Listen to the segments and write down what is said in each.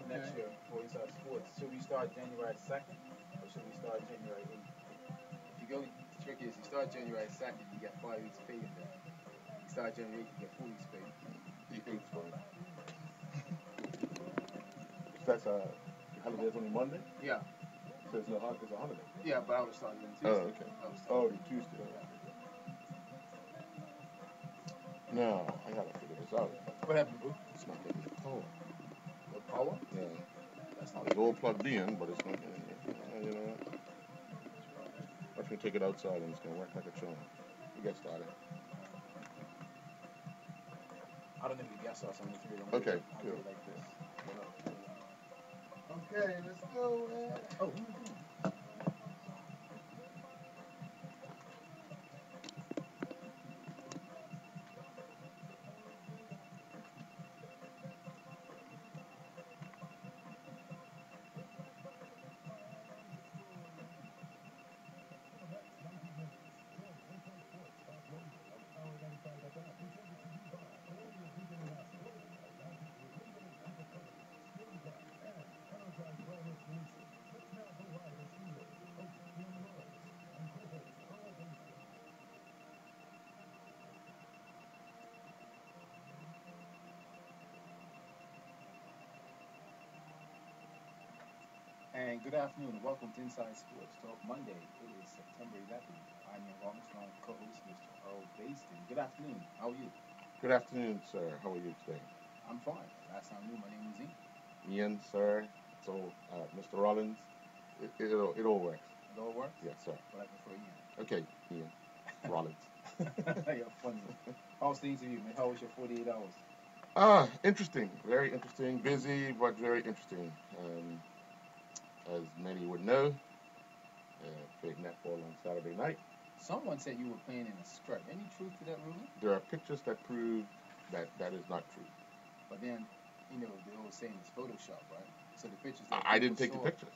Next year for Eastside Sports. Should we start January 2nd or should we start January 8th? If you go, the trick is you start January 2nd, you get 5 weeks paid in there. You start January 8th, you get 4 weeks paid. Eight's fine. That's holiday is only Monday, Yeah, so it's a holiday. yeah, but I was starting on Tuesday. Oh, okay. I was Oh, starting. the Tuesday. No, I gotta figure this out. What happened, boo? It's not getting the power. The power? Yeah, That's not it's all plugged in, but it's not getting it. You know what? Watch me take it outside and it's gonna work like a charm. We get started. I don't know if you guess us on the three. Okay, I'll cool. do it like this. Okay, let's go. Oh, what am I doing? And good afternoon and welcome to Inside Sports Talk Monday. It is September 11th. I'm your host, my co-host, Mr. Earl Baston. Good afternoon. How are you? Good afternoon, sir. How are you today? I'm fine. Last time I knew, my name was Ian. Ian, sir. So, Mr. Rollins, it all works. It all works? Yes, sir. But I prefer Ian. Okay, Ian Rollins. You're funny. How's things with you, man? How was your 48 hours? Interesting. Very interesting. Busy, but very interesting. As many would know, played netball on Saturday night. Someone said you were playing in a skirt. Any truth to that rumor? There are pictures that prove that is not true. But then, you know, the old saying is Photoshop, right? So the pictures that I didn't people take the saw, pictures.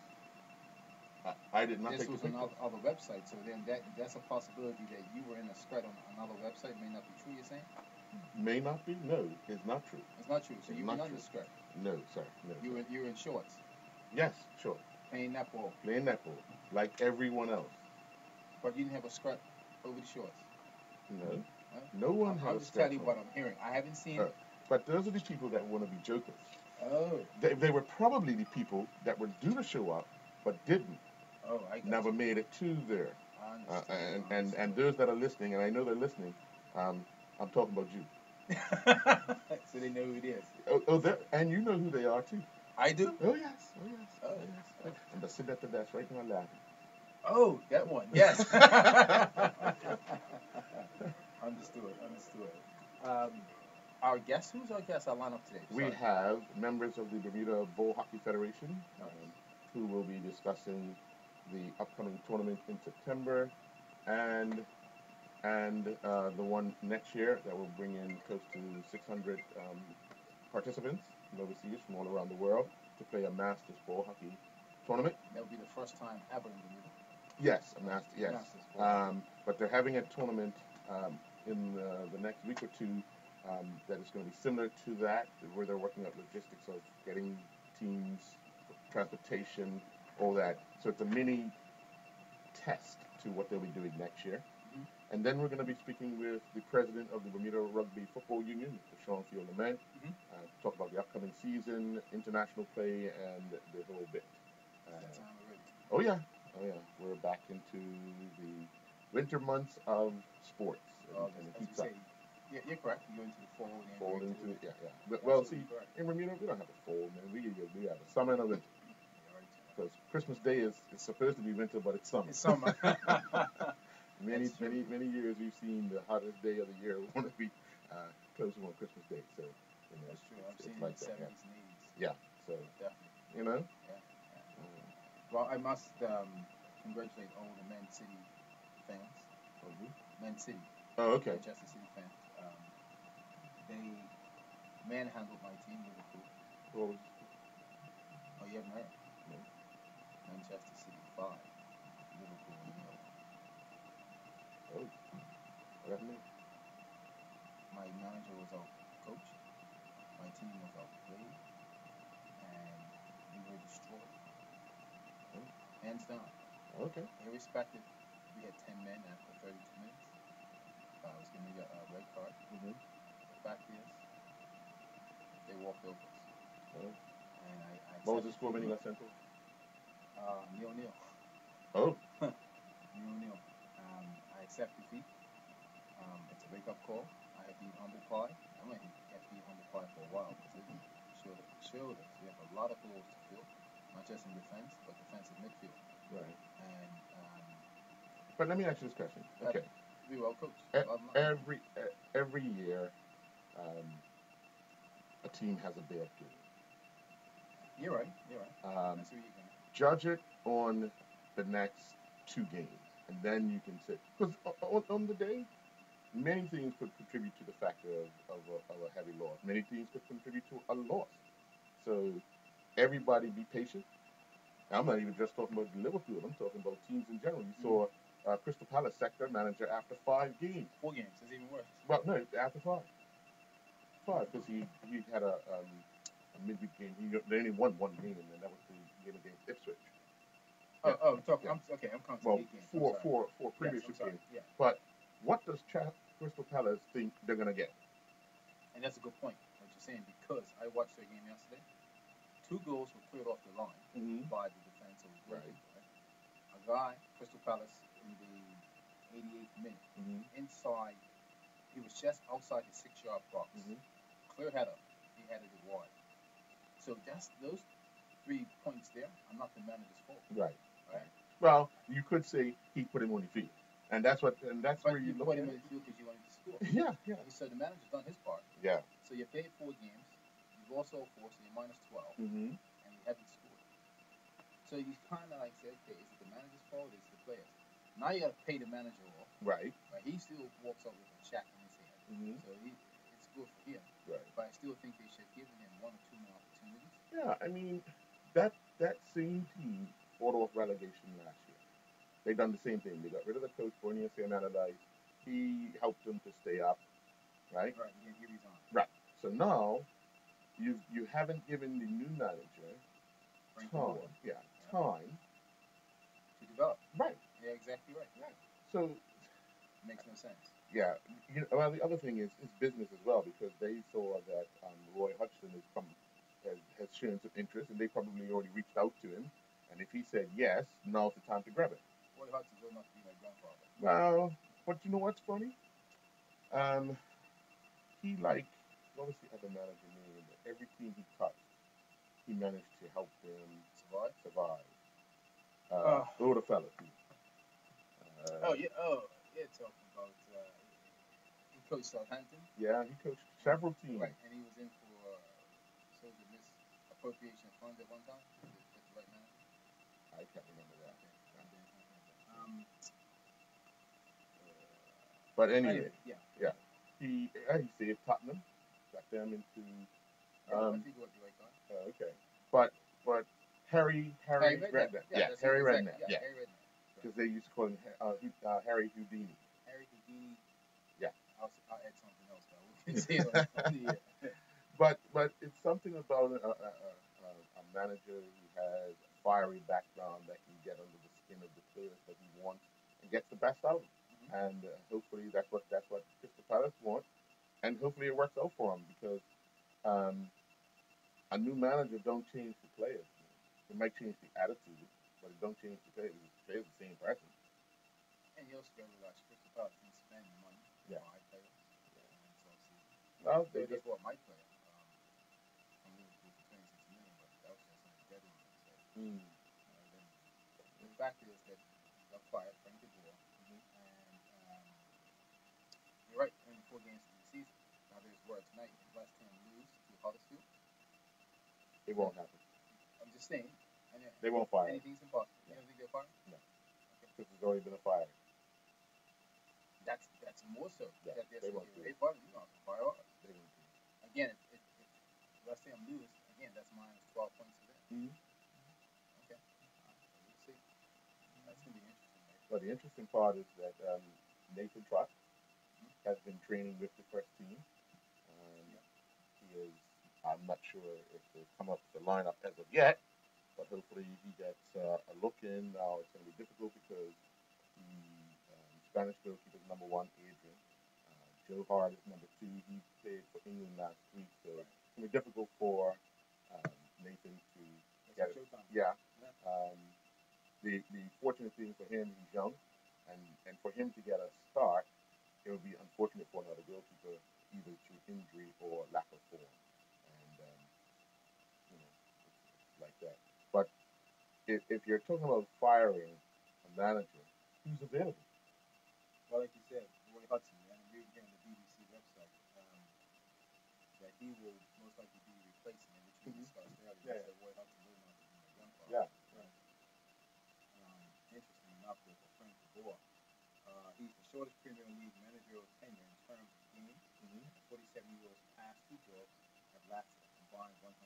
I did not this take the was on pictures. other websites. So then that's a possibility that you were in a skirt on another website. May not be true, you're saying? May not be. No, it's not true. It's not true. So It's you were not under true. skirt. No, sir. No. You were in shorts, Yes, sure. playing netball. Playing netball like everyone else. But you didn't have a skirt over the shorts. No. Huh? No one I'm has just telling you skirts what on. I'm hearing. I haven't seen Uh, it. But those are the people that want to be jokers. Oh, They were probably the people that were due to show up but didn't. oh, I got Never you. made it to there. I And understand. those that are listening, and I know they're listening, I'm talking about you. So they know who it is. And you know who they are too. I do? Oh yes, oh yes, Oh. oh yes. And they're sitting at the desk right now laughing. Oh, that one. Yes. Understood. Our guest, who's our guest? Our lineup today. We Sorry. have members of the Bermuda Bowl Hockey Federation who will be discussing the upcoming tournament in September and and the one next year that will bring in close to 600 participants from overseas, from all around the world, to play a Masters ball hockey tournament. That would be the first time ever in Bermuda. Yes, a master. Yes, Masters ball. but they're having a tournament in the next week or two that is going to be similar to that, where they're working out logistics of getting teams, transportation, all that. So it's a mini test to what they'll be doing next year. Mhm. And then we're going to be speaking with the president of the Bermuda Rugby Football Union, Sean Field-Lament, Mhm. talk about the upcoming season, international play, and the whole bit. That time already. Oh yeah, we're back into the winter months of sports, and it As heats you up. say, yeah, you're correct. You go into the fall and Fall then into into yeah. Well, see, absolutely correct. in Bermuda we don't have a fall, man. We have a summer and a winter. You're right. Because Christmas Day is supposed to be winter, but it's summer. It's summer. many That's true. many years we've seen the hottest day of the year want to be closer on Christmas Day. So That's true. I've it's seen like it in the that. 70s and 80s. Yeah. So Definitely. Yeah. Well, I must congratulate all the Man City fans. Man City. Oh, okay. Manchester City fans. They manhandled my team, Liverpool. What was Oh, you haven't heard? No. Manchester City 5, Liverpool 0. Oh, what that mean? My manager was out-coached. My team was outplayed. And we were destroyed. Oh. Hands down. Okay. Irrespective, we had 10 men after 32 minutes. I was going to get a red card. Mm-hmm. The fact is, they walked over us. Oh. And I What was the score when you got sent off? 0-0. Oh. 0-0. I accept defeat. It's a wake-up call. I have been humble pie. I'm going to have to be humble pie for a while because it showed us we have a lot of holes to fill, not just in defense, but defensive midfield. Right. And but let me ask you this question. Okay. We well coached. Every year, a team has a bad game. You're right. That's where you're going. Judge it on the next 2 games, and then you can say, because on the day, many things could contribute to the factor of a heavy loss. Many things could contribute to a loss. So everybody be patient. I'm not even just talking about Liverpool. I'm talking about teams in general. You saw Crystal Palace sack their manager after 5 games. 4 games. It's even worse. Well, no, after 5. 5, because he had a midweek game. They only won 1 game, and that was the game against Ipswich. I'm counting well, 8 games. four previous games. Yeah. But what does Crystal Palace think they're going to get? And that's a good point, what you're saying, because I watched their game yesterday. 2 goals were cleared off the line by the defense of the right. A guy, Crystal Palace, in the 88th minute, inside, he was just outside the 6-yard box. Clear header, he headed it wide. So that's those 3 points there are not the manager's fault. Right. Right. Well, you could say he put him on the field, and that's where you put him on the field because you wanted to score. Yeah. So the manager's done his part. Yeah. So you played 4 games, you lost all 4, so you're minus 12, and you haven't scored. So you kind of like say, okay, is it the manager's fault or is it the players? Now you got to pay the manager off. Right. But he still walks up with a check in his hand. So it's good for him. Right. But I still think they should have given him 1 or 2 more opportunities. Yeah, I mean, that same team fought off relegation last year. They done the same thing. They got rid of the coach, Borneo Allardyce. He helped them to stay up, right? Right. He resigned. Right. So now you haven't given the new manager time to develop. Right. Yeah, exactly right. So makes no sense. Yeah. Well, the other thing is business as well, because they saw that Roy Hodgson has shown some interest, and they probably already reached out to him. And if he said yes, now's the time to grab it. Roy Hodgson's old enough to be my grandfather. Well, but you know what's funny? He what was the other manager name? Every team he touched, he managed to help them survive. Older fella too. Talking about he coached Southampton. Yeah, he coached several teams. Right, and he was in for misappropriation of funds at one time. That's the right manager. I can't remember that. Okay. But anyway, yeah. he saved Tottenham, got them into. I think what you like that. Okay, but Harry Redknapp. Yeah, Harry Redknapp. Exactly. Yeah, Harry Redknapp. because they used to call him Harry Houdini. Harry Houdini. Yeah. I'll add something else, but we can say it on the air. But it's something about a manager who has a fiery background that can get under the skin of the players that he wants and gets the best out of them. And hopefully that's what Crystal Palace want, and hopefully it works out for him because a new manager don't change the players. It might change the attitude, but it don't change the players. The players are the same person. And you also got to realize Crystal Palace can spend money to buy players. Well, they just bought my player from Liverpool for 26 million, but that was just on the deadline. So, the fact is that got fired, Frank de Boer, and you're right. Only 4 games into the season. Now there's word tonight. If West Ham lose to Huddersfield, it won't happen. I'm just saying. They won't fire. Anything's impossible. You don't think they'll fire? No. Okay. Because there's already been a fire. That's more so. Yeah, that they won't do it. They fire. You know, fire off. They won't do it. Again, if West Ham lose, again, that's minus 12 points to them. Okay. We'll see. That's going to be interesting, right? Well, the interesting part is that Nathan Trott has been training with the first team. He is, I'm not sure if they've come up with the lineup as of yet, but hopefully he gets a look in. Now it's going to be difficult because the Spanish goalkeeper is number 1, Adrian. Joe Hart is number 2. He played for England last week, so it's going to be difficult for Nathan to get it. Yeah. The fortunate thing for him, he's young, and for him to get a start, it would be unfortunate for another goalkeeper, either through injury or lack of form, and it's like that. But if you're talking about firing a manager, who's available? Well, like you said, Roy Hudson, and I'm reading here on the BBC website that he will most likely be replacing him, which we discussed earlier. So Roy Hudson will not be the young part. Yeah. Interesting enough with Frank de Boer. He's the shortest Premier League managerial tenure in terms of games. 47 years past 2 jobs have lasted a combined 160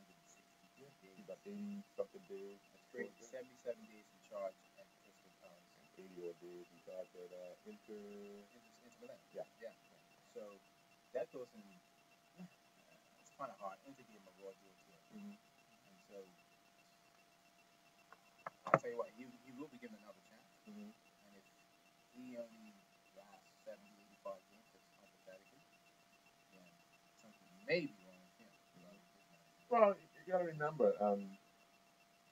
days. About 80-something days. That's crazy. 77 days in charge at Crystal Palace. 80 days in charge at Inter Milan. Yeah. So that goes in. It's kind of hard. Inter gave him a raw deal too. And so I'll tell you what, he will be given another chance. And if he only lasts 70, 85 games, that's hypothetically, then something may be wrong with him. Well, you got to remember,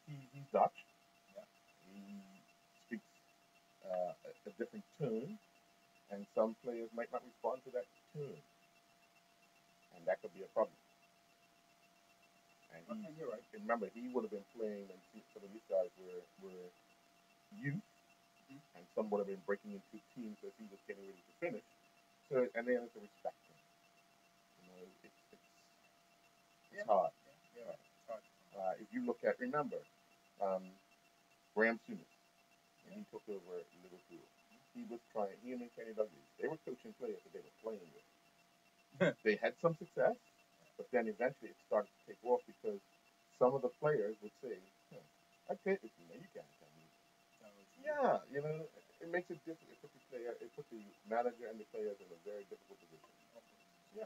he's Dutch. Yeah. He speaks a different tone, and some players might not respond to that tone, and that could be a problem. And you're right. Remember, he would have been playing, and some of these guys were youth, and some would have been breaking into teams as he was getting ready to finish. So, and they had to respect him. It's hard. Yeah, it's hard. If you look at, remember, Graham Souness, when he took over Liverpool, he and Kenny Douglas, they were coaching players that they were playing with. They had some success, but then eventually it started to take off because some of the players would say, I played with you, man, you can't tell me. Yeah, it makes it difficult. It puts the manager and the players in a very difficult position. Yeah.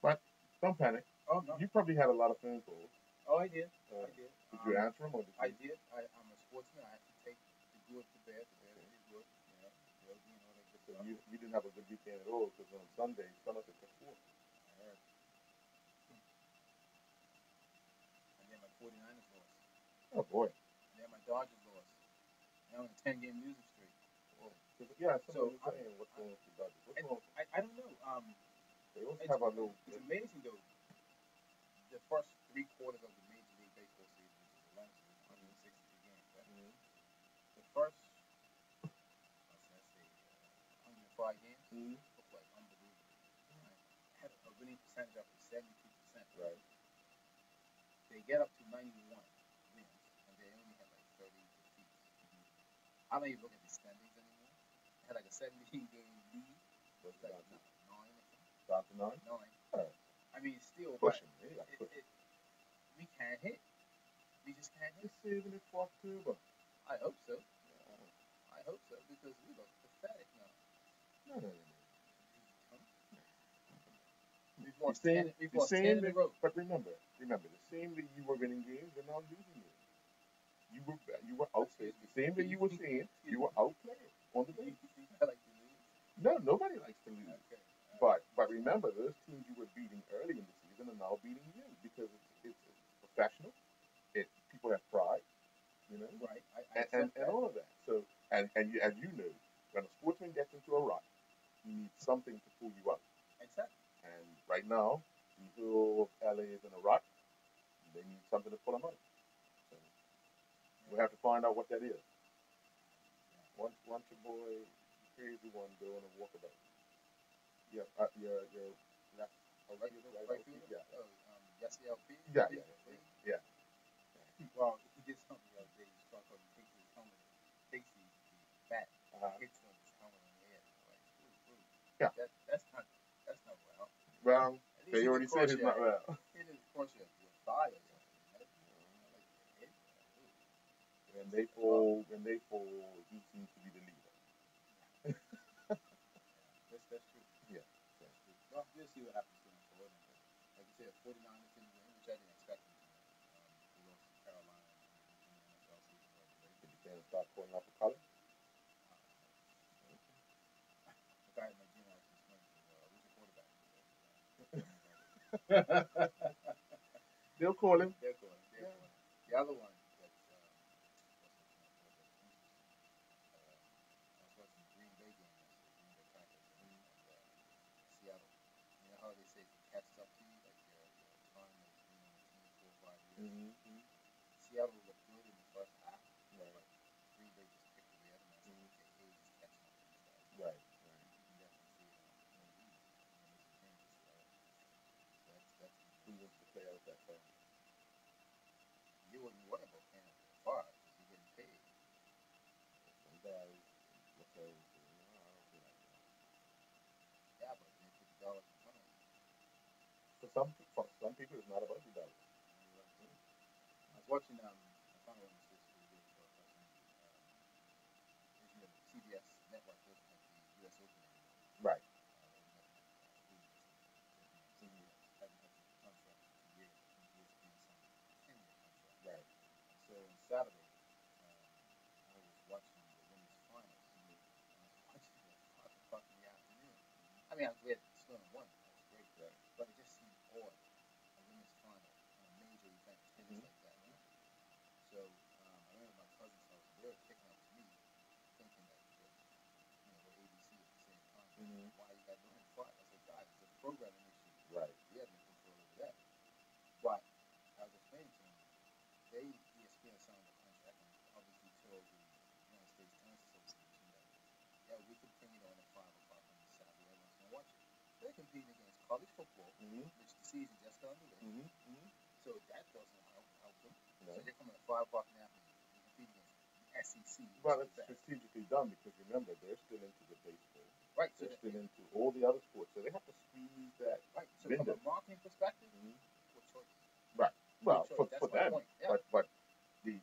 But don't panic. Oh, no. You probably had a lot of phone calls. Oh, I did. Did you answer them? Or did you? I did. I'm a sportsman. I have to take the good to bad. The bad is good. So you didn't have a good weekend at all because on Sunday, Sun up at 4. I heard. And then my 49ers lost. Oh, boy. And then my Dodgers lost. Now on a 10-game losing streak. Oh. Yeah, so was saying what's going on with the Dodgers. What's going on? I don't know. They also have a little... It's amazing, though. The first 3 quarters of the Major League Baseball season, which is the longest, 162 games, right? The first, let's say, 105 games, looked like unbelievable. Right? Had a winning percentage up to 72%. Right. They get up to 91 wins, and they only had like 30 defeats. I don't even look at the standings anymore. They had like a 17-game lead. What's Like it down to? 9, I think. Down to 9? 9. Alright. I mean, still, Pushing. but Yeah, pushing. we can't hit. We just can't hit. Just saving it for October. I hope so. Yeah. I hope so because we look pathetic now. No. We've lost 10 in a row. But remember, the same way you were winning games, you're now losing games. You were outplayed. The same way you were saying, you were outplayed on the day. I like to lose. No, nobody likes to lose. Okay. But remember, those teams you were beating early in the season are now beating you because it's professional. People have pride, you know, Right. and all of that. So and as you know, when a sportsman gets into a rut, he needs something to pull you up. Exactly. And right now, the whole LA is in a rut. They need something to pull them out. So we have to find out what that is. Once your boy, crazy one, go on a walkabout. Yeah, your left, right field. Yeah. Yes, LP. Yeah. Well, he did something the other day. He struck up and takes his helmet, takes the bat, hits him his helmet in the head. Like, ooh. Yeah. That's not well. Well, they already said it's not well. It is, of course, you have thigh or something. When they fall, he seems to be the leader. That's true. Yeah. That's true. Well, we'll see what happens going forward. Like you said, 49ers didn't win, which I didn't expect them to win. They lost to Carolina in the NFL season. Did the fans start calling out for color? The guy in my gym asked this morning, who's your quarterback? They'll call him. They're going. The other one that's I was watching the Green Bay game yesterday, Green Bay Packers and Seattle. You know how they say if it catches up to you, like your time as being on the team 4 or 5 years. Mm-hmm. Seattle looked good in the first half, Right. but Green Bay just picked away at them. I said, okay, age is catching up to these guys. Right. You can definitely see it on the league. Make some changes. So that's Who wants to play out that far? you wouldn't worry about paying up that far because you're getting paid. Some guys look at it and say, no, I don't feel like that. Yeah, but they put the dollars in front of you. For some people, it's not about the dollars. I was watching, I found one this week for a question. CBS network doesn't have the U.S. Open anymore. Right. Haven't had the contract for 2 years. I think ESPN signed a 10-year contract. Right. So on Saturday, I was watching the women's finals. I was watching it at 5 o'clock in the afternoon. I mean, I'm glad Sloan won. That was great. Right. But it just seemed odd, a women's final on a major event, tennis like that. Right? So I remember my cousin's house, and they were kicking up to me, thinking that we're ABC at the same time. Why you got women's fight? I said, guys, it's a programming issue. Right. We have no control over that. But I was explaining to them, ESPN signed a contract and obviously told the United States Tennis Association that, yeah, we can bring it on at 5 o'clock on Saturday. Everyone's going to watch it. They're competing against college football, which the season just got underway. So that doesn't help them. No. So they're coming at 5 o'clock in the afternoon. They're competing against the SEC. Well, it's strategically done because remember, they're still into the baseball. Right. They're still into all the other sports. So they have to squeeze that From window. a marketing perspective, what choice? Right. Well, for them. Yeah. But the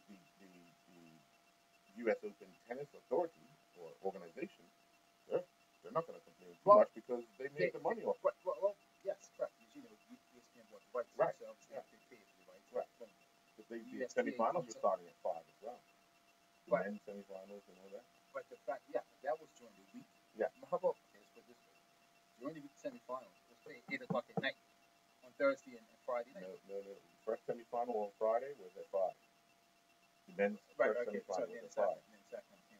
U.S. Open Tennis Authority or organization, they're not going to complain too much because they make the money off it. Well, yes, correct. Because, ESPN bought the rights themselves. They pay for the rights. Right. Because the semifinals are starting at 5 as well. The men's semifinals and all that. But the fact, that was during the week. Yeah. How about, let's put it this way. During the week semifinals, let's play at 8 o'clock at night on Thursday and Friday night. No. The first semifinal on Friday was at 5. The men's first semifinal was at 5.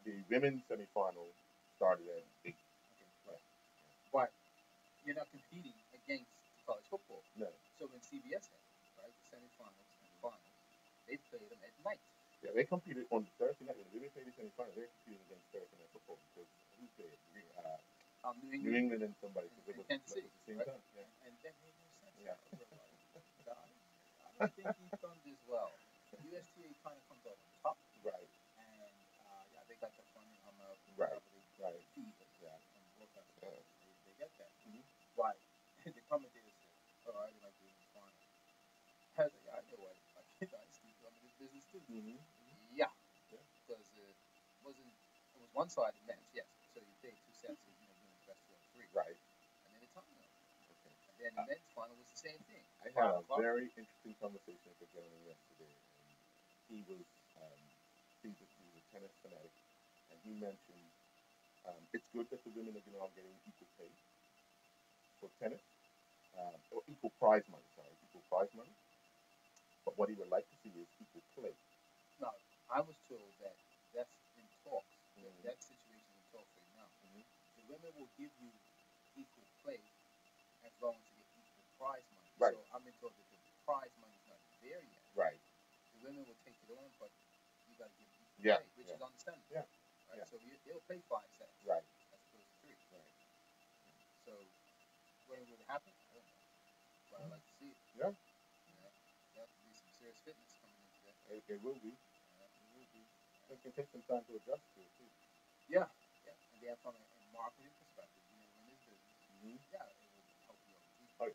The women's semifinal started at 8. Okay, right. But you're not competing against college football. No. So when CBS had it, right, the semifinals and finals, they played them at night. Yeah, they competed on Thursday night. When they played the semifinals, they competed against Thursday night football because who played? New England and somebody. Because it was Kansas City, at the same time. Yeah. And that made no sense. Yeah. I don't think he's done this well. USTA kind of comes out on top. Right. And they got the funding. Right. Feed. Yeah. Mm-hmm. Yeah, Yeah. because it was one-sided men's, yes. So you played two sets of doing the best of three, Right. and then the time up. Okay. And then the men's final was the same thing. I had a very interesting conversation with a gentleman yesterday, and he was he's a tennis fanatic, and he mentioned it's good that the women are now getting equal pay for tennis, or equal prize money. Sorry, equal prize money. But what he would like to see is equal play. No, I was told that that's in talks. Mm-hmm. That situation is in talks right now. Mm-hmm. The women will give you equal play as long as you get equal prize money. Right. So I've been told that the prize money is not there yet. Right. The women will take it on, but you got to give equal Yeah. play, which is understandable. Yeah. Right. Yeah. So they'll play 5 sets. Right. As opposed to 3. Right. So when will it happen? I don't know. But I'd like to see it. Yeah. That would be some serious fitness coming into that. It will be. It will be. It can take some time to adjust to it too. Yeah. Yeah. And then from a marketing perspective, in this business, Mm-hmm. yeah, it will help you out. Oh yeah.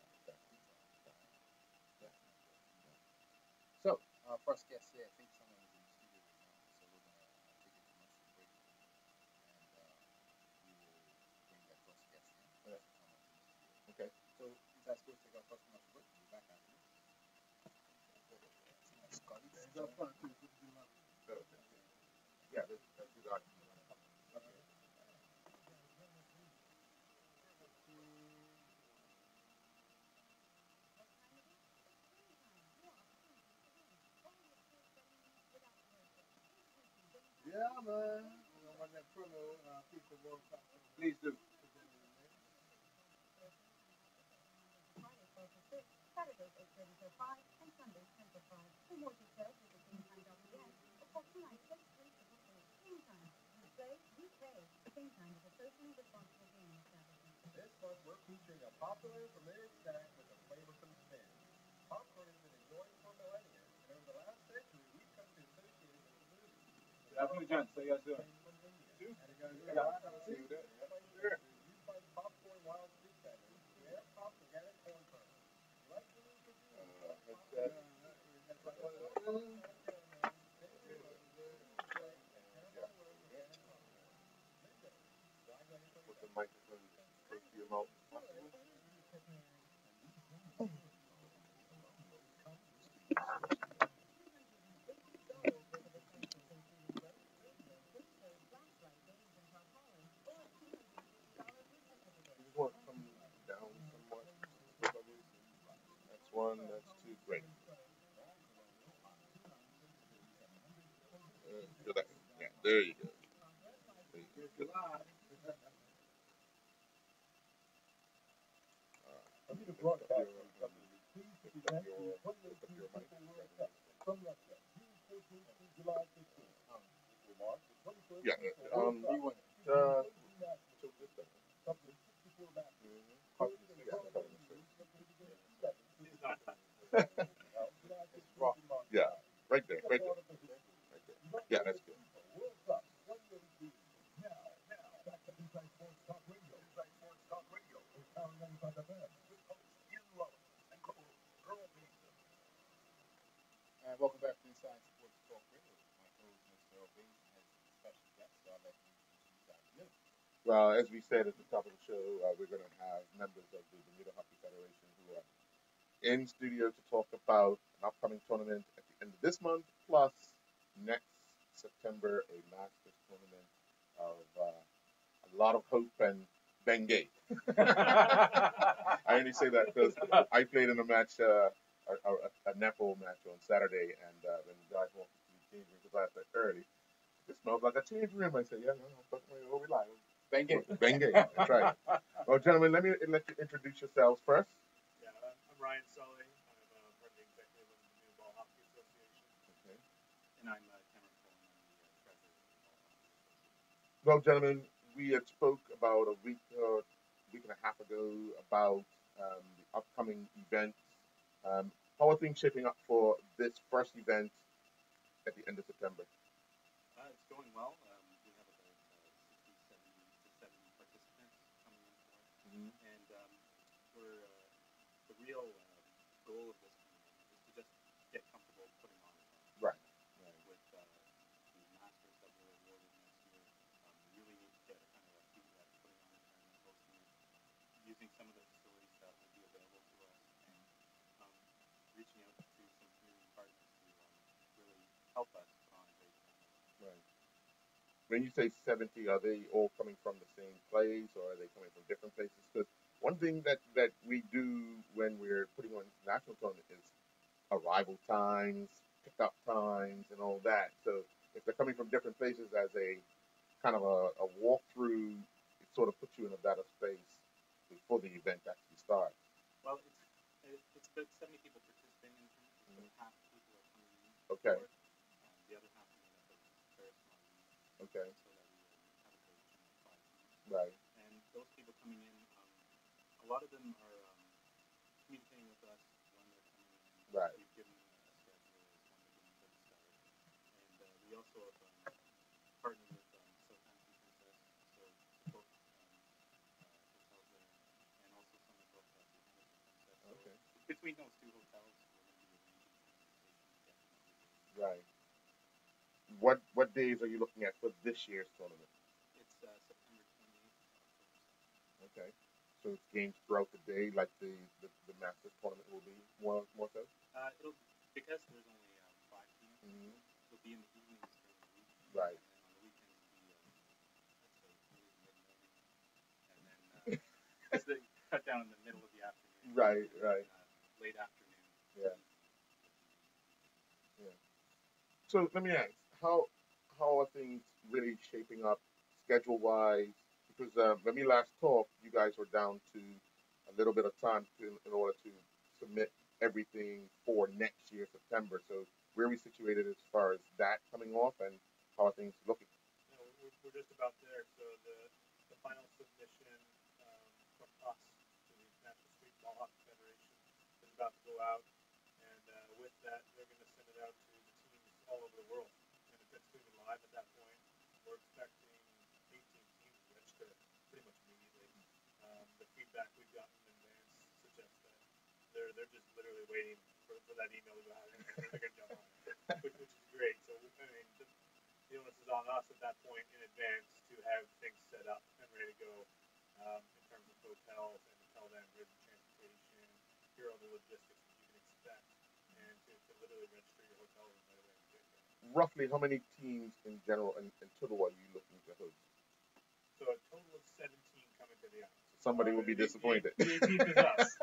So, first guest here, I think someone is in the studio right now, so we're going to take a commercial break, and we will bring that first guest in. Yeah. Someone in the studio. Okay. So, you guys go take our first commercial break, we'll be back after this. Scotty, this is our fun, too. Yeah, that's his argument. Yeah, man. I'm going to run that promo, FIFA World Cup. Please do. Saturdays 8:30 till 5 and Sundays 10 till 5. For more details, visit GameTime.pn or call 296-388. GameTime. You play, we pay. GameTime is a socially responsible gaming establishment. This month we're featuring a popular familiar snack with a flavorsome spin. Popcorn has been enjoyed for millennia, and over the last century we've come to associate it with food. Good afternoon, gents. How you guys doing? You find popcorn wild street vendors, rare pop organic corn kernels. You like the new Put the microphone close to your mouth. You just want to come down somewhat. That's one. That's two. Great. Relax. Yeah. There you go. There you go. Good. I need a broadcast company. Lift up your mic. From Russia, June 14th through July 15th. March, the 21st Yeah. so this thing. company 64 back. Yeah. Right there. Right there. Right there. Yeah, that's good. World Cup, 180 now, back to Inside Sports Talk Radio. Inside Sports Talk Radio. With Power 95 FM. With hosts Ian Love and Earl Basin. And welcome back to Inside Sports Talk Radio. My co-host, Mr. Earl Basin, has a special guest, so I'll let you introduce you guys. Well, as we said at the top of the show, we're going to have members of the Bermuda Hockey Federation who are in studio to talk about an upcoming tournament at the end of this month, plus next September a Masters tournament of a lot of hope and Bengay. I only say that because I played in a match, a netball match on Saturday, and when the guys walked into the change room, because I left early, it smells like a change room. I said, yeah, no, but we'll rely on Bengay. Bengay. That's right. Well, gentlemen, let you introduce yourselves first. Yeah, I'm Ryan Sully. I'm part of the executive of the Bermuda Ball Hockey Association. Okay. And I'm Cameron Coleman. I'm the president of the Ball Hockey Association. Well, gentlemen, we had spoke about a week and a half ago about the upcoming events. How are things shaping up for this first event at the end of September? It's going well. We have about 60, 70 participants coming in for it. Mm-hmm. And we're the real goal of this tournament is to just get comfortable putting on a tournament. Right. help us put on a great tournament. Right. When you say 70, are they all coming from the same place, or are they coming from different places? Because one thing that we do when we're putting on national tournament is arrival times, pickup times, and all that. So if they're coming from different places as a kind of a walkthrough, it sort of puts you in a better space before the event actually starts. Well, it's about 70 people participating in the tournament, so half the people are coming in. Okay. For it, the other half are made up of very small leagues. Okay. So that we have a great team of 5 teams. Right. And those people coming in, a lot of them are communicating with us when they're coming in. Right. We've given them a schedule as when the games are to start. And we also have partnered with Southampton Princess, so to book hotels there, and also some have booked us with Hamilton Princess. So Okay. between those two hotels, we're going to be arranging transportation to get them to the games. Right. What days are you looking at for this year's tournament? It's September 28th to October 2nd. Okay. So it's games throughout the day, like the Masters tournament will be more so. It'll because there's only 5 teams. Mm-hmm. It'll be in the evenings during the week, Right. and then on the weekends it'll be let's say early to mid morning, and then because they cut down in the middle of the afternoon. Right. And Right. then, late afternoon. Yeah. Yeah. So let me ask, how are things really shaping up schedule wise? Because when we last talked, you guys were down to a little bit of time in order to submit everything for next year, September. So where are we situated as far as that coming off, and how are things looking? No, we're just about there. So the final submission from us to the International Street Ball Hockey Federation is about to go out, and with that, they're going to send it out to the teams all over the world. And if it's going to be live at that point, we're expecting 18 teams to register pretty much immediately. The feedback we've gotten in advance suggests that they're just literally waiting for that email to go out, and they're going to jump on it, which is great. So I mean, the onus is on us at that point in advance to have things set up and ready to go in terms of hotels, and to tell them here's the transportation, here are the logistics that you can expect, and to literally register your hotel room right away. Roughly, how many teams in general and total are you looking to host? So a total of 17 coming to the island. Somebody will be disappointed. The 18th is us.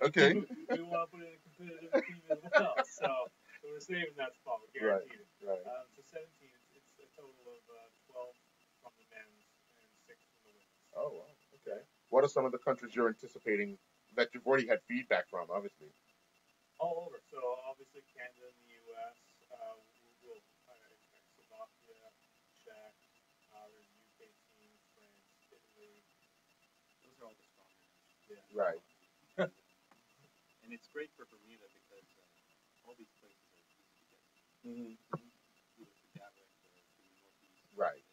Okay. We want to put in a competitive team as well, so we're saving that spot. We're guaranteed it. Right. So 17, it's a total of 12 from the men's and 6 from the women's. Oh, wow. Okay. What are some of the countries you're anticipating that you've already had feedback from, obviously? All over. So obviously Canada and the U.S. We'll expect Slovakia, Czech. There's UK team, France, Italy. Those are all the stronger nations. Yeah. Right. And it's great for Bermuda because all these places are easy to get to. Mm-hmm. Either through Gatwick or through the Northeast. Right.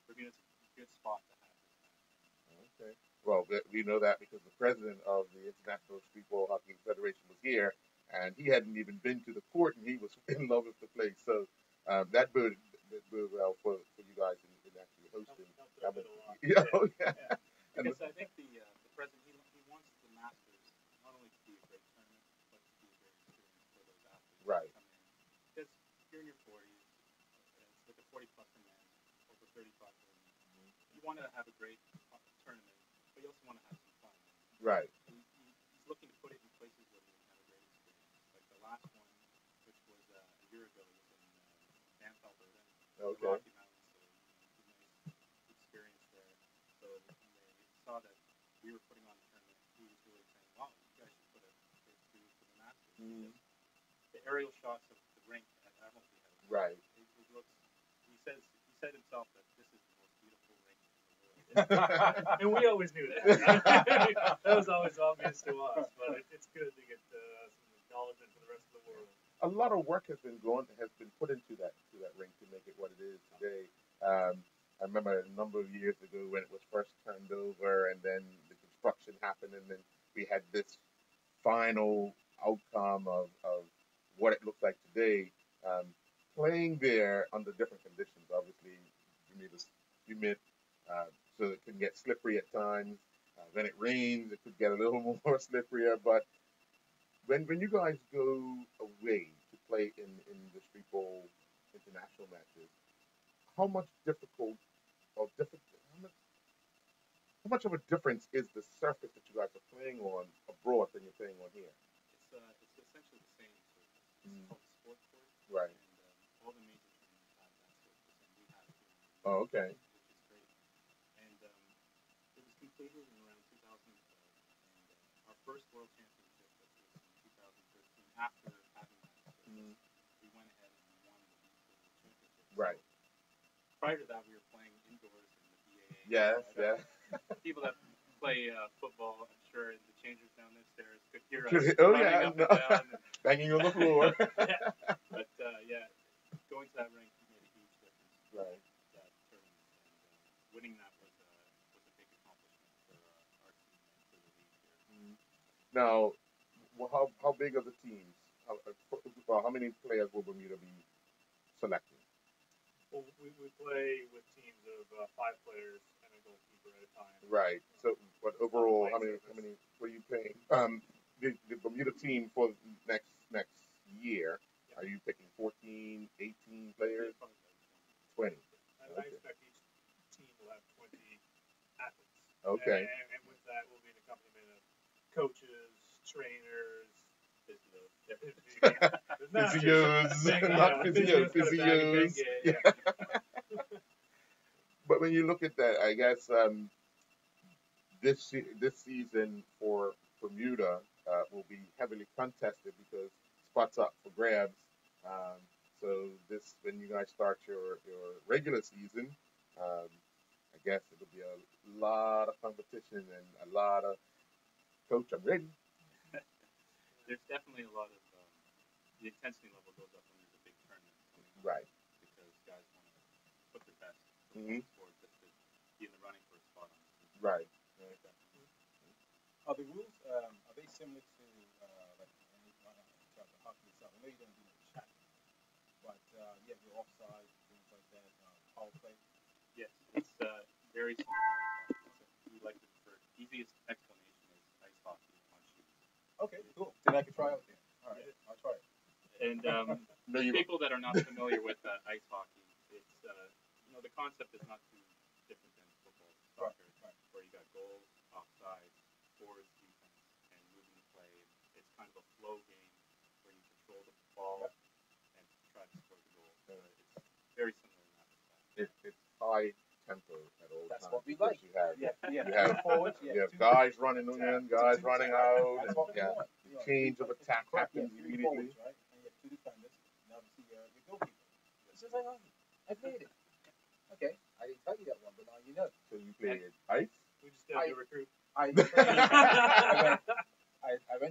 Bermuda's a good spot to have this kind of thing. Okay. Well, we know that because the president of the International Streetball Hockey Federation was here, and he hadn't even been to the court, and he was in love with the place. So that boded well for you guys in actually hosting. Helped a bit a lot. Yeah. Oh, yeah. Yeah. Because I think the president he wants the Masters not only to be a great tournament, but to be a great experience for those athletes Right. that come in. Because you're in your 40s, it's like a 40 plus for men, over 35 for women. You want to have a great tournament, but you also want to have some fun. Right. He's looking to put it in places where they can have a great experience. Like the last one, which was a year ago, was in Banff, Alberta, the Okay. Rocky Mountains. So it was a nice experience there. So when they saw that we were putting on the tournament, he was really saying, "Wow, you guys should put a this for the Masters." Mm-hmm. The aerial shots of the rink at Admiralty House. Right. It looks. He said himself that this is the most beautiful rink in the world. And we always knew that. That was always obvious to us, but it's good to get some acknowledgement for the rest of the world. A lot of work has been put into that rink to make it what it is today. I remember a number of years ago when it was first turned over, and then the construction happened, and then we had this final outcome of what it looks like today. Playing there under different conditions, obviously, Bermuda's humid, so it can get slippery at times. When it rains, it could get a little more slipperier. But when you guys go away to play in the Street Bowl international matches, how much difficult or different how much of a difference is the surface that you guys are playing on abroad than you're playing on here? It's essentially the same surface. It's Mm. called sport court, Right. and all the major tournaments have that surface, and we have it here, Oh, okay. which is great. And it was completed in around 2012, and our first world championship, which was in 2013, after having that surface, Mm. we went ahead and we won the league world championship. Right. So prior to that, we were playing indoors in the BAA. Yes. Yeah. People that play football, I'm sure the changers down the stairs could hear us Oh running yeah. up and down. Banging on the floor. Yeah. But yeah, going to that rink made a huge difference. Right. That tournament, and winning that was a big accomplishment for our team and for the league here. Now, how big are the teams? How many players will Bermuda be selecting? Well, we play with teams of 5 players and a goalkeeper at a time. Right. So, but overall, how many were you playing? The Bermuda team for next year, are you picking 14, 18 players? 20. I expect each team will have 20 athletes. Okay. And with that will be an accompaniment of coaches, trainers, Physios, not physios. Yeah. But when you look at that, I guess this season for Bermuda will be heavily contested because spots up for grabs. So this, when you guys start your regular season, I guess it'll be a lot of competition and a lot of coach. I'm ready. There's definitely a lot of the intensity level goes up when there's a big tournament coming up, Right. because guys want to put their best Mhm. forward just to be in the running for a spot on the team. Right. Are the rules are they similar to like the hockey itself? I know you don't do no checking, but you have your offside things like that, power play. Yes, it's very similar. We like to refer. Easiest explanation is ice hockey on shoes. Okay, cool. Then I can try out there. All right, I'll try it. And No, you people that are not familiar with ice hockey, it's the concept is not too different than football, soccer, Right. where you got goals, offside, forwards, defense, and moving the play. It's kind of a flow game where you control the ball and try to score the goal. It's very similar in that respect. It's high tempo at all That's times. what we because like. You have Yeah. You have- forwards. you have guys running in, guys running out, That's and what we yeah, want. the change of attack happens Three immediately. forwards, right? And you have 2 defenders. And obviously your goalkeeper. It's just like, oh, I've made it. Okay, I didn't tell you that one, but now you know. So you played ice. We just got to recruit. I went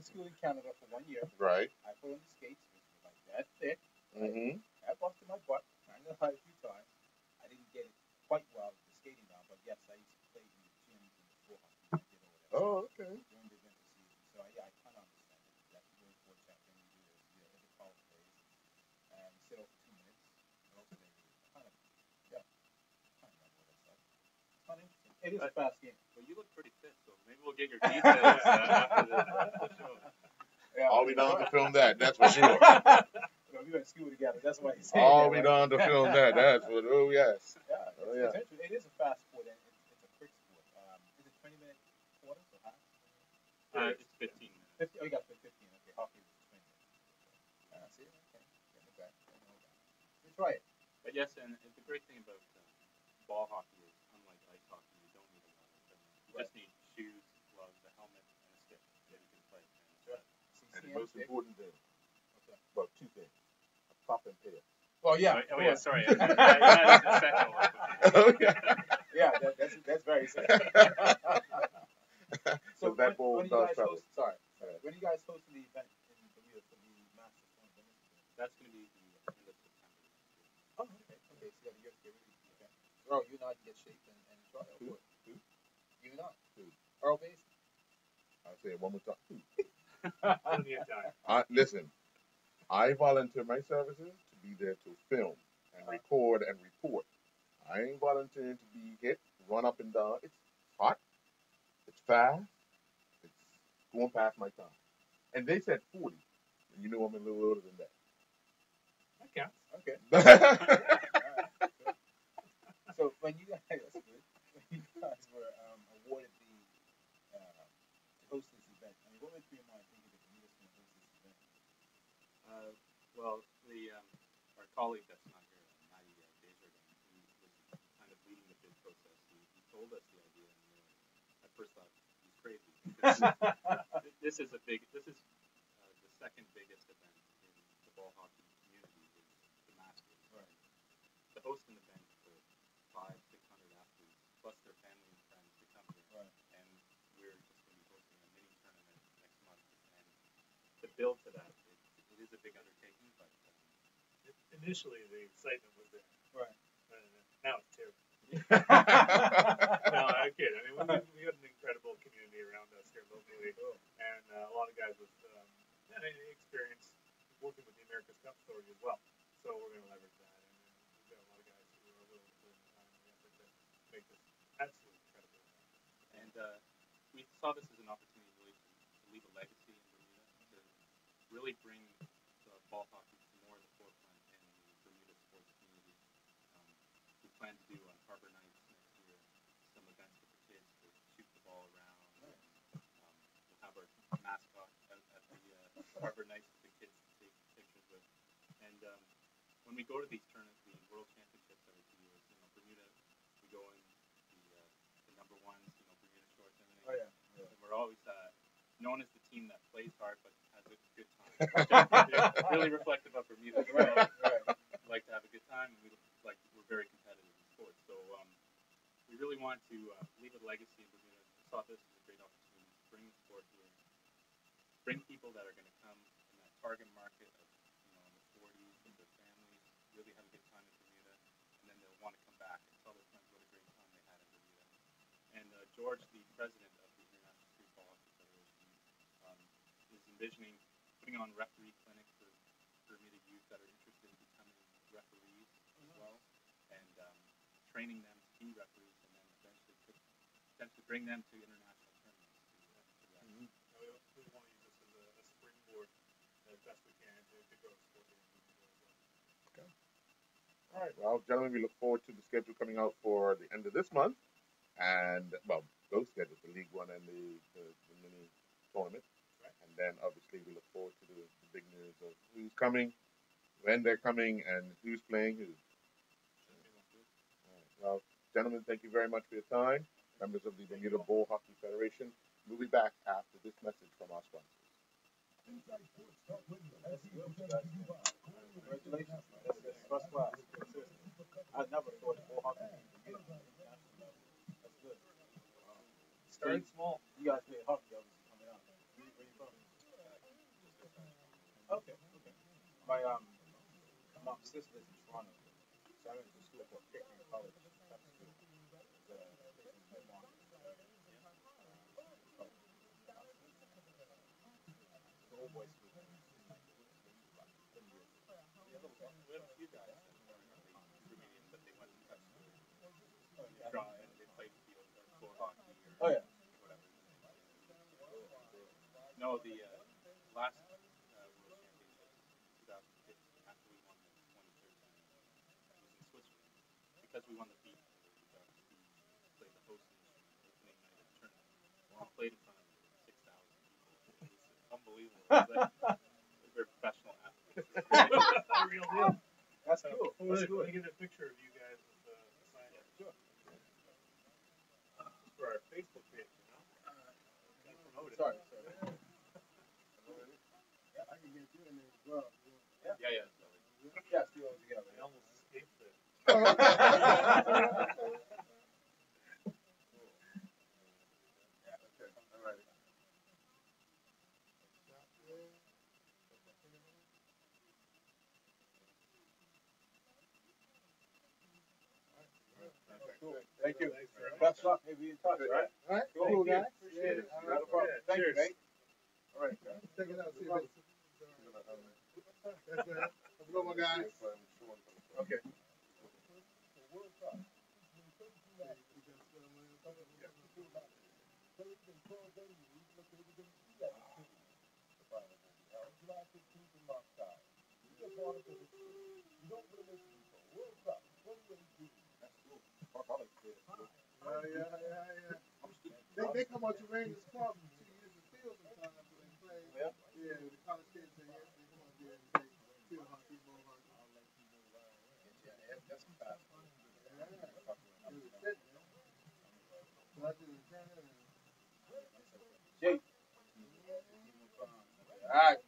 to school in Canada for 1 year. Right. I put on the skates, which were like that thick. Mm-hmm. I busted my butt. I know how a few times. I didn't get it quite well with the skating now, but yes, I used to play in the gyms and the floor hockey. I did all that Oh, okay. during the winter season. So yeah, I kind of understand it. That's really for champion. You do this, you hit the power plays, and you sit over 2 minutes. And also they kind of, yeah, kind of know all that stuff. It's kind of interesting. It is a fast game. Well, you look pretty fit, so maybe we'll get your details after the show. Yeah, All we done to film that. That's for sure. We went to school together. That's why he's saying All that, we right? done to film that. That's what. Oh yes. Yeah, Oh, it's yeah. interesting. It is a fast sport, and it's a quick sport. Is it 20-minute quarters or half? It's 15 minutes. 50, oh, you got 15. Okay, hockey is 20 minutes. See, okay. Get it back. Let's try it. But yes, and the great thing about ball hockey is, unlike ice hockey, you don't need a lot of equipment. You just need shoes, gloves, a helmet, and a stick, and you can play. And the most important thing. Okay. Well, 2 things. A pop and pair. Well, yeah. Oh yeah, sorry. That is the second one. Oh yeah. Yeah, that's very simple. So that ball when you does guys travel. host, sorry. When you guys hosting the event in Bermuda for the Masters tournament? That's going to be the end of September. Oh, okay. Okay, so you got to get ready. Okay. Earl, you and I can get shaped and try it. Who? You and I. Who? Earl Basin. I'll say it one more time. On the time. Listen, I volunteer my services to be there to film and record and report. I ain't volunteering to be hit, run up and down. It's hot. It's fast. It's going past my time. And they said 40. And you know I'm a little older than that. counts. Okay. Well, So when you guys, that's good. When you guys were awarded to host this event, I mean, what went through your mind thinking that Bermuda's going to host this event? Well, our colleague that's not here, Matty Desjardins, he was kind of leading the bid process. He told us the idea, and we were, at first thought he's crazy. This is the second biggest event in the ball hockey community is the Masters. Right. To host an event for 500-600 athletes plus their family and friends to come here, Right. and we're just going to be hosting a mini tournament next month. And to build to that, it is a big undertaking, but Initially, the excitement was there. Right. Now it's terrible. No, I'm kidding. I mean, we got an incredible community around us here locally, and a lot of guys with experience working with the America's Cup story as well. So we're going to leverage that, and we've got a lot of guys who are willing to put in the time and the effort to make this absolutely incredible. and we saw this as an opportunity really to leave a legacy in Bermuda, to really bring the ball hockey to more of the forefront in the Bermuda sports community. We plan to do on Harbor Nights next year some events with the kids to shoot the ball around. We'll have our mascot at the Harbor Nights for the kids to take pictures with. And when we go to these tournaments, the World Championships every 2 years, Bermuda, we go in the number ones, Bermuda shorts and everything. Oh yeah. And we're always known as the team that plays hard but has a good time. It's really reflective of Bermuda. Right. Right. We like to have a good time, and we're very competitive in sports. So we really want to leave a legacy in Bermuda. We saw this as a great opportunity to bring the sport here, bring people that are going to come in that target market of in the 40s with their families, really have a good time in Bermuda, and then they'll want to come back and tell their friends what a great time they had in Bermuda. And George, the president of the International Street Ball Hockey Federation, is envisioning putting on referee clinics for Bermuda youth that are interested in becoming referees as well, and training them to be referees, and then eventually bring them to international tournaments. We want to use this as a springboard as best we can to grow the sport here in Bermuda as well. okay. All right. Well, gentlemen, we look forward to the schedule coming out for the end of this month, and both schedules, the League One and the mini tournament. Right. And then obviously we look forward to the big news of who's coming, when they're coming, and who's playing who. All right. Well, gentlemen, thank you very much for your time. Members of the Bermuda Ball Hockey Federation. We'll be back after this message from our sponsors. Inside Sports Talk Radio. That's good, guys. Congratulations. That's first class. Seriously. I never thought ball hockey would get international. That's good. Starting small. You guys play hockey, obviously, coming out. Where you from? Okay. My sister lives in Toronto, so I went to school called Pickering College. Prep school. It's a place in Vermont. The old boys school. We have a few guys that are Bermudian, but they went to prep school. Oh, yeah. And they played field or floor hockey or Oh, yeah. whatever. No, the last World Championships, 2015, after we won the 2013, was in Switzerland. Because we won the beat, we got to play the host nation opening night of the tournament. We played in front of 6,000 people. It was unbelievable. We're professional athletes. Real deal. That's cool. That's Let good. me get a picture of you guys with the sign up. Sure. For our Facebook page, promote it. Sorry. Yeah, I can get you in there as well. Yeah. Yeah, still all together. I almost escaped it. All right. Cool. Thank you. Thanks very much. Best luck. Maybe in touch, all right? All right. Cool. Cool, guys. Appreciate it. Yeah, Not a problem. Yeah, Thank you, cheers. mate. All right, guys. Check it out. See if it's. That's right. Have a good one, guys. Okay. July 15th in Moscow. Be a part of the don't put them in for World Cup 2018. That's cool. Fuck, I like to play that. They come out to Rangers Park to use the field sometimes when they play. Yeah. Yeah, the college kids say yes, they come out there and play field hockey, ball hockey. Yeah, that's some fast. Yeah, it was sitting there. So I do the turn and Jake. Alright.